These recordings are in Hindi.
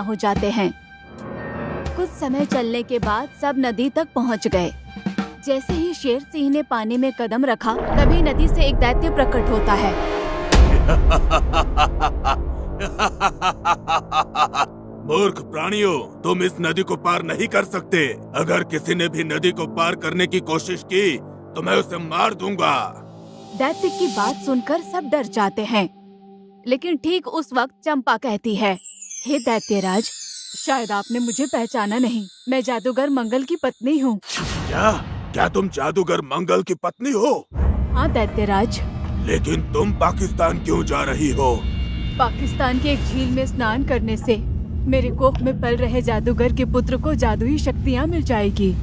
हो जाते हैं। कुछ समय चलने के बाद सब नदी तक पहुंच गए। जैसे ही शेर सिंह ने पानी में कदम रखा, तभी नदी से एक दैत्य प्रकट होता है। मूर्ख प्राणियों, तुम इस नदी को पार नहीं कर सकते। अगर किसी ने भी नदी को पार करने की कोशिश की तो मैं उसे मार दूंगा। दैत्य की बात सुनकर सब डर जाते हैं, लेकिन ठीक उस वक्त चंपा कहती है, हे दैत्यराज, शायद आपने मुझे पहचाना नहीं। मैं जादूगर मंगल की पत्नी हूँ। क्या क्या तुम जादूगर मंगल की पत्नी हो? हाँ दैत्यराज। लेकिन तुम पाकिस्तान क्यों जा रही हो? पाकिस्तान के एक झील में स्नान करने से मेरे कोख में पल रहे जादूगर के पुत्र को जादुई शक्तियाँ मिल जाएगी।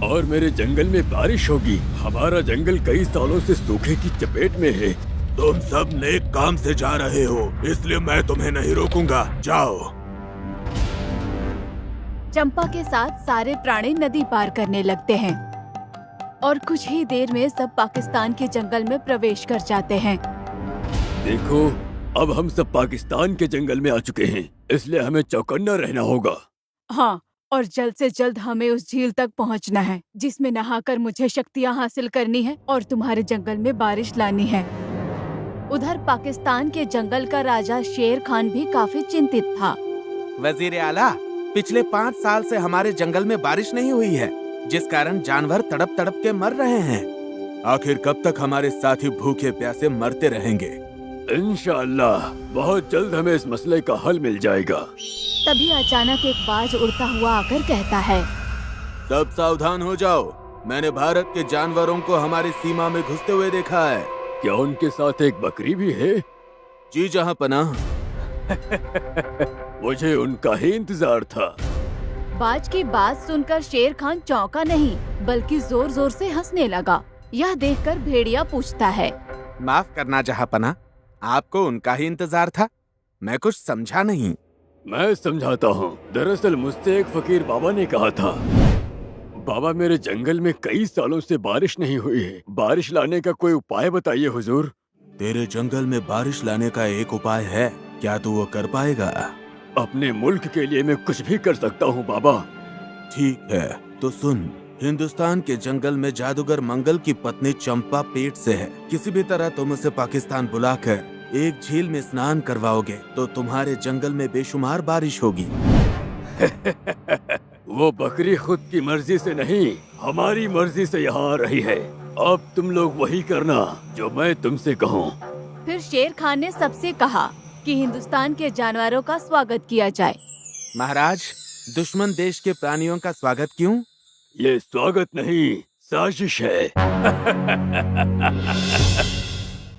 और मेरे जंगल में बारिश होगी। हमारा जंगल कई सालों से सूखे की चपेट में है। तुम सब नेक काम से जा रहे हो, इसलिए मैं तुम्हें नहीं रोकूंगा। जाओ। चंपा के साथ सारे प्राणी नदी पार करने लगते हैं और कुछ ही देर में सब पाकिस्तान के जंगल में प्रवेश कर जाते हैं। देखो, अब हम सब पाकिस्तान के जंगल में आ चुके हैं, इसलिए हमें चौकन्ना रहना होगा। हाँ, और जल्द से जल्द हमें उस झील तक पहुंचना है जिसमें नहाकर मुझे शक्तियाँ हासिल करनी है और तुम्हारे जंगल में बारिश लानी है। उधर पाकिस्तान के जंगल का राजा शेर खान भी काफी चिंतित था। वजीर आला, पिछले 5 साल से हमारे जंगल में बारिश नहीं हुई है, जिस कारण जानवर तड़प तड़प के मर रहे हैं। आखिर कब तक हमारे साथी भूखे प्यासे मरते रहेंगे? इंशाअल्लाह बहुत जल्द हमें इस मसले का हल मिल जाएगा। तभी अचानक एक बाज उड़ता हुआ आकर कहता है, सब सावधान हो जाओ। मैंने भारत के जानवरों को हमारी सीमा में घुसते हुए देखा है। क्या उनके साथ एक बकरी भी है? जी जहाँ पनाह। मुझे उनका ही इंतजार था। बाज की बात सुनकर शेर खान चौंका नहीं, बल्कि जोर जोर से हंसने लगा। यह देखकर भेड़िया पूछता है, माफ करना जहाँपनाह, आपको उनका ही इंतजार था? मैं कुछ समझा नहीं। मैं समझाता हूँ। दरअसल मुझसे एक फकीर बाबा ने कहा था, बाबा मेरे जंगल में कई सालों से बारिश नहीं हुई है, बारिश लाने का कोई उपाय बताइए हुजूर। तेरे जंगल में बारिश लाने का एक उपाय है, क्या तू वो कर पाएगा? अपने मुल्क के लिए मैं कुछ भी कर सकता हूँ बाबा। ठीक है, तो सुन। हिंदुस्तान के जंगल में जादूगर मंगल की पत्नी चंपा पेट से है। किसी भी तरह तुम उसे पाकिस्तान बुलाकर एक झील में स्नान करवाओगे तो तुम्हारे जंगल में बेशुमार बारिश होगी। वो बकरी खुद की मर्जी से नहीं, हमारी मर्जी से यहाँ आ रही है। अब तुम लोग वही करना जो मैं तुमसे कहूँ। फिर शेर खान ने सबसे कहा कि हिंदुस्तान के जानवरों का स्वागत किया जाए। महाराज, दुश्मन देश के प्राणियों का स्वागत क्यों? ये स्वागत नहीं, साजिश है।